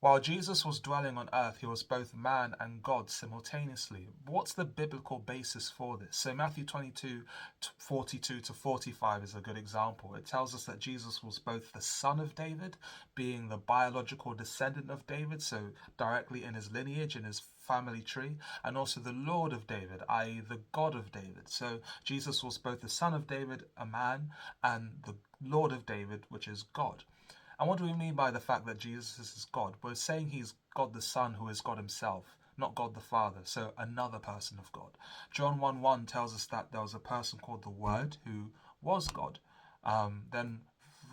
While Jesus was dwelling on earth, he was both man and God simultaneously. What's the biblical basis for this? So Matthew 22, 42 to 45 is a good example. It tells us that Jesus was both the son of David, being the biological descendant of David, so directly in his lineage, in his family tree, and also the Lord of David, i.e., the God of David. So Jesus was both the son of David, a man, and the Lord of David, which is God. And what do we mean by the fact that Jesus is God? We're saying he's God the Son, who is God himself, not God the Father, so another person of God. John 1:1 tells us that there was a person called the Word who was God. Then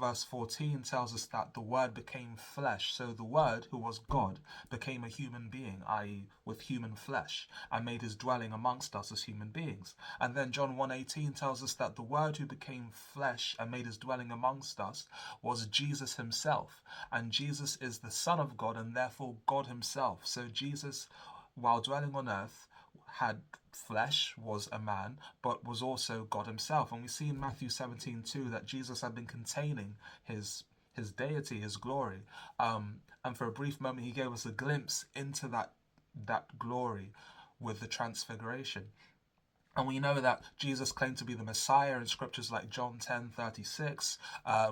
verse 14 tells us that the Word became flesh. So the Word, who was God, became a human being, i.e., with human flesh, and made his dwelling amongst us as human beings. And then John 1:18 tells us that the Word who became flesh and made his dwelling amongst us was Jesus himself. And Jesus is the Son of God and therefore God himself. So Jesus, while dwelling on earth, had flesh, was a man, but was also God himself. And we see in Matthew 17:2 that Jesus had been containing his deity, his glory. And for a brief moment, he gave us a glimpse into that glory with the transfiguration. And we know that Jesus claimed to be the Messiah in scriptures like John 10:36,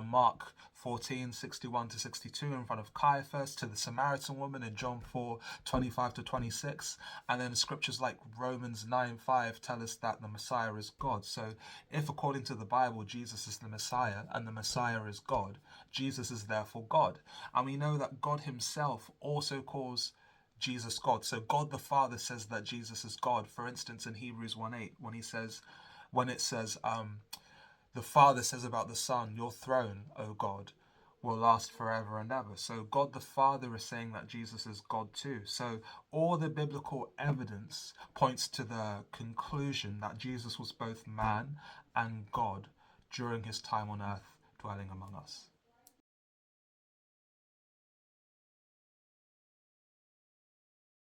Mark 14:61 to 62 in front of Caiaphas, to the Samaritan woman in John 4:25 to 26. And then scriptures like Romans 9:5 tell us that the Messiah is God. So if according to the Bible, Jesus is the Messiah and the Messiah is God, Jesus is therefore God. And we know that God himself also calls Jesus God. So God the Father says that Jesus is God. For instance, in Hebrews 1:8, when it says, the Father says about the Son, your throne, O God, will last forever and ever. So God the Father is saying that Jesus is God too. So all the biblical evidence points to the conclusion that Jesus was both man and God during his time on earth dwelling among us.